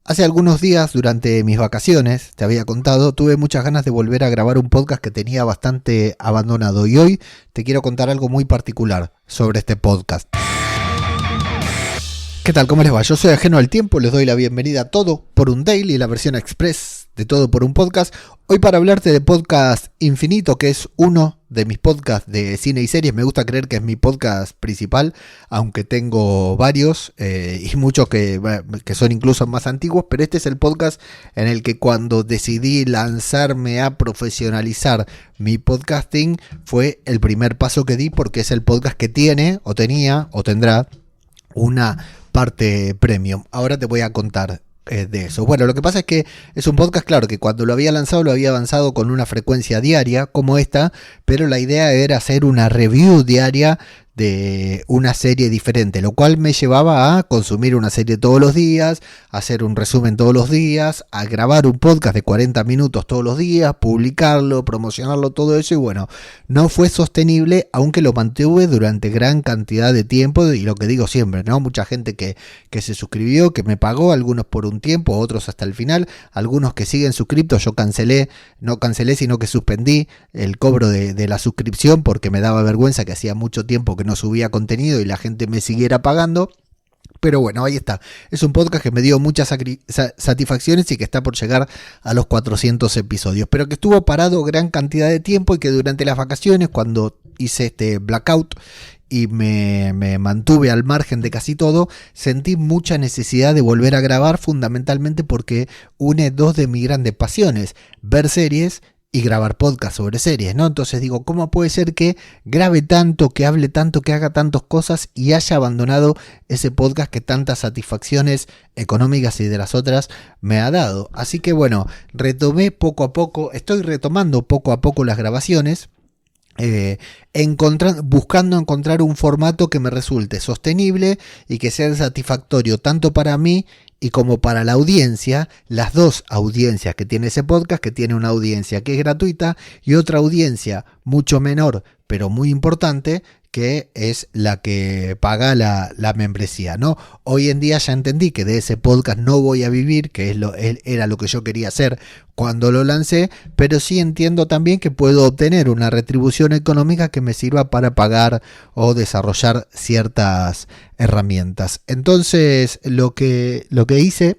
Hace algunos días, durante mis vacaciones, te había contado, tuve muchas ganas de volver a grabar un podcast que tenía bastante abandonado y hoy te quiero contar algo muy particular sobre este podcast. ¿Qué tal? ¿Cómo les va? Yo soy Ajeno al Tiempo, les doy la bienvenida a Todo por un Daily, la versión express de Todo por un Podcast. Hoy para hablarte de Podcast Infinito, que es uno de mis podcasts de cine y series. Me gusta creer que es mi podcast principal, aunque tengo varios y muchos que son incluso más antiguos, pero este es el podcast en el que cuando decidí lanzarme a profesionalizar mi podcasting fue el primer paso que di, porque es el podcast que tiene o tenía o tendrá una parte premium. Ahora te voy a contar de eso. Bueno, lo que pasa es que es un podcast, claro, que cuando lo había lanzado lo había avanzado con una frecuencia diaria como esta, pero la idea era hacer una review diaria de una serie diferente, lo cual me llevaba a consumir una serie todos los días, a hacer un resumen todos los días, a grabar un podcast de 40 minutos todos los días, publicarlo, promocionarlo, todo eso, y bueno, no fue sostenible, aunque lo mantuve durante gran cantidad de tiempo, y lo que digo siempre, ¿no? Mucha gente que se suscribió, que me pagó, algunos por un tiempo, otros hasta el final, algunos que siguen suscriptos. Yo no cancelé, sino que suspendí el cobro de la suscripción porque me daba vergüenza que hacía mucho tiempo que no subía contenido y la gente me siguiera pagando. Pero bueno, ahí está. Es un podcast que me dio muchas satisfacciones y que está por llegar a los 400 episodios. Pero que estuvo parado gran cantidad de tiempo y que durante las vacaciones, cuando hice este blackout y me mantuve al margen de casi todo, sentí mucha necesidad de volver a grabar, fundamentalmente porque une dos de mis grandes pasiones: ver series y grabar podcast sobre series, ¿no? Entonces digo, ¿cómo puede ser que grabe tanto, que hable tanto, que haga tantas cosas y haya abandonado ese podcast que tantas satisfacciones económicas y de las otras me ha dado? Así que bueno, estoy retomando poco a poco las grabaciones, buscando encontrar un formato que me resulte sostenible y que sea satisfactorio tanto para mí y como para la audiencia, las dos audiencias que tiene ese podcast, que tiene una audiencia que es gratuita y otra audiencia mucho menor, pero muy importante, que es la que paga la membresía, ¿no? Hoy en día ya entendí que de ese podcast no voy a vivir, que era lo que yo quería hacer cuando lo lancé, pero sí entiendo también que puedo obtener una retribución económica que me sirva para pagar o desarrollar ciertas herramientas. Entonces, lo que hice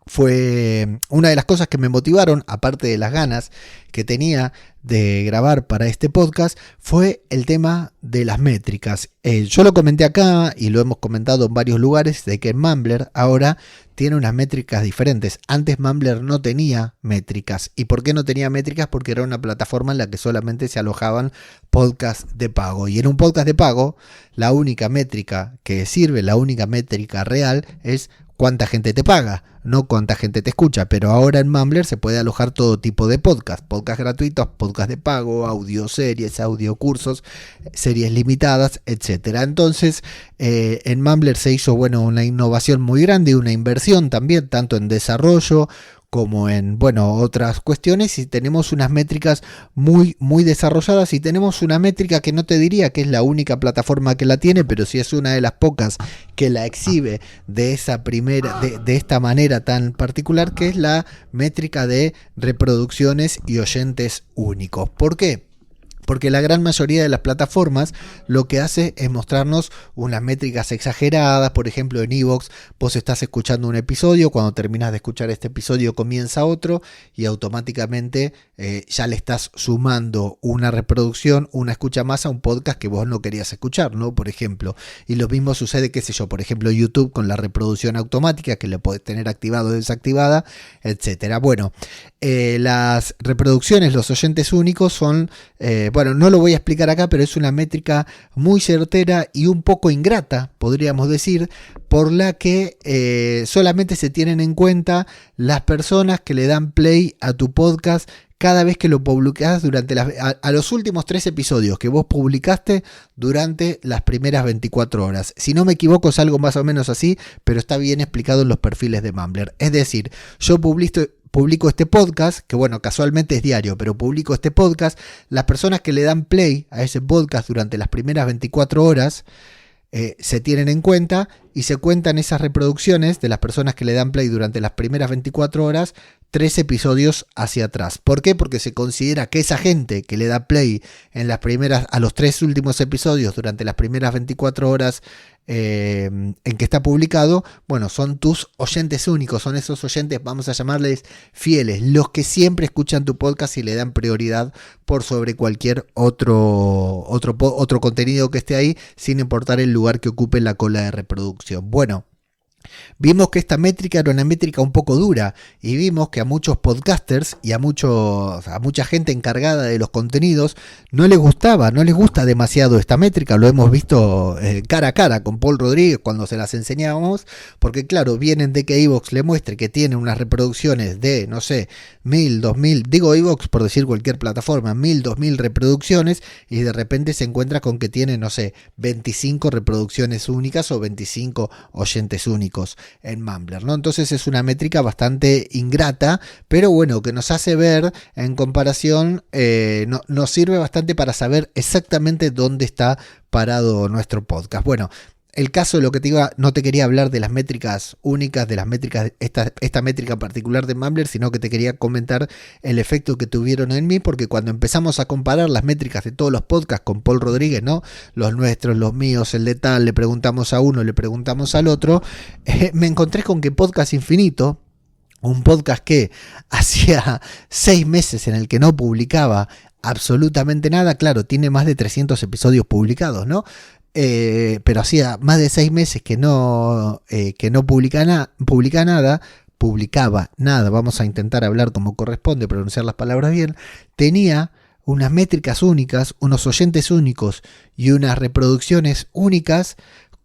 fue una de las cosas que me motivaron, aparte de las ganas que tenía de grabar para este podcast, fue el tema de las métricas. Yo lo comenté acá y lo hemos comentado en varios lugares, de que Mumbler ahora tiene unas métricas diferentes. Antes Mumbler no tenía métricas. ¿Y por qué no tenía métricas? Porque era una plataforma en la que solamente se alojaban podcasts de pago. Y en un podcast de pago, la única métrica que sirve, la única métrica real, es cuánta gente te paga, no cuánta gente te escucha. Pero ahora en Mumbler se puede alojar todo tipo de podcasts gratuitos, podcast de pago, audioseries, audiocursos, series limitadas, etcétera. Entonces, en Mumbler se hizo, una innovación muy grande y una inversión también, tanto en desarrollo como en, otras cuestiones, y tenemos unas métricas muy, muy desarrolladas, y tenemos una métrica que no te diría que es la única plataforma que la tiene, pero sí es una de las pocas que la exhibe de esta manera tan particular, que es la métrica de reproducciones y oyentes únicos. ¿Por qué? Porque la gran mayoría de las plataformas lo que hace es mostrarnos unas métricas exageradas. Por ejemplo, en iVoox vos estás escuchando un episodio, cuando terminas de escuchar este episodio comienza otro y automáticamente ya le estás sumando una reproducción, una escucha más a un podcast que vos no querías escuchar, ¿no? Por ejemplo. Y lo mismo sucede, por ejemplo, YouTube con la reproducción automática, que le podés tener activado o desactivada, etcétera. Bueno, las reproducciones, los oyentes únicos son... no lo voy a explicar acá, pero es una métrica muy certera y un poco ingrata, podríamos decir, por la que solamente se tienen en cuenta las personas que le dan play a tu podcast cada vez que lo publicás durante a los últimos 3 episodios que vos publicaste durante las primeras 24 horas. Si no me equivoco, es algo más o menos así, pero está bien explicado en los perfiles de Mumbler. Es decir, yo publico este podcast, que casualmente es diario, pero publico este podcast. Las personas que le dan play a ese podcast durante las primeras 24 horas se tienen en cuenta y se cuentan esas reproducciones de las personas que le dan play durante las primeras 24 horas, 3 episodios hacia atrás. ¿Por qué? Porque se considera que esa gente que le da play a los 3 últimos episodios durante las primeras 24 horas en que está publicado, bueno, son tus oyentes únicos, son esos oyentes, vamos a llamarles fieles, los que siempre escuchan tu podcast y le dan prioridad por sobre cualquier otro contenido que esté ahí, sin importar el lugar que ocupe en la cola de reproducción. Bueno, vimos que esta métrica era una métrica un poco dura y vimos que a muchos podcasters y a mucha gente encargada de los contenidos no les gusta demasiado esta métrica. Lo hemos visto cara a cara con Paul Rodríguez cuando se las enseñábamos, porque claro, vienen de que iVoox le muestre que tiene unas reproducciones de, no sé, 1000, 2000, digo iVoox por decir cualquier plataforma, 1000, 2000 reproducciones, y de repente se encuentra con que tiene, no sé, 25 reproducciones únicas o 25 oyentes únicos en Mumbler, ¿no? Entonces es una métrica bastante ingrata, pero bueno, que nos hace ver en comparación, nos sirve bastante para saber exactamente dónde está parado nuestro podcast. Bueno, el caso de lo que no te quería hablar de las métricas únicas, de las métricas, esta métrica particular de Mumbler, sino que te quería comentar el efecto que tuvieron en mí, porque cuando empezamos a comparar las métricas de todos los podcasts con Paul Rodríguez, ¿no? Los nuestros, los míos, el de tal, le preguntamos a uno, le preguntamos al otro, me encontré con que Podcast Infinito, un podcast que hacía 6 meses en el que no publicaba absolutamente nada, claro, tiene más de 300 episodios publicados, ¿no? Pero hacía más de 6 meses que no publicaba nada, vamos a intentar hablar como corresponde, pronunciar las palabras bien, tenía unas métricas únicas, unos oyentes únicos y unas reproducciones únicas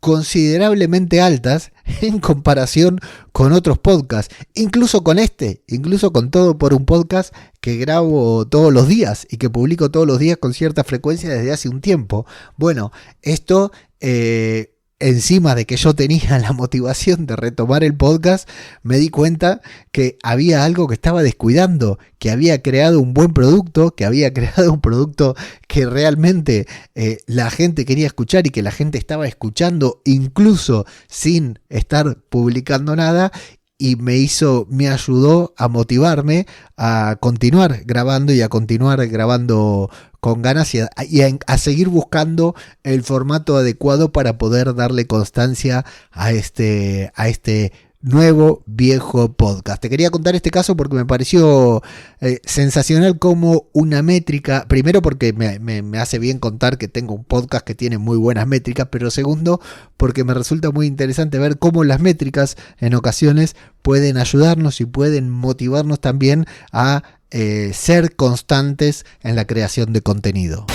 considerablemente altas en comparación con otros podcasts, incluso con Todo por un Podcast, que grabo todos los días y que publico todos los días con cierta frecuencia desde hace un tiempo. Bueno, esto encima de que yo tenía la motivación de retomar el podcast, me di cuenta que había algo que estaba descuidando, que había creado un buen producto, que había creado un producto que realmente la gente quería escuchar y que la gente estaba escuchando incluso sin estar publicando nada. Y me ayudó a motivarme a continuar grabando y a continuar grabando con ganas y a seguir buscando el formato adecuado para poder darle constancia a este nuevo viejo podcast. Te quería contar este caso porque me pareció sensacional como una métrica, primero porque me hace bien contar que tengo un podcast que tiene muy buenas métricas, pero segundo porque me resulta muy interesante ver cómo las métricas en ocasiones pueden ayudarnos y pueden motivarnos también a ser constantes en la creación de contenido.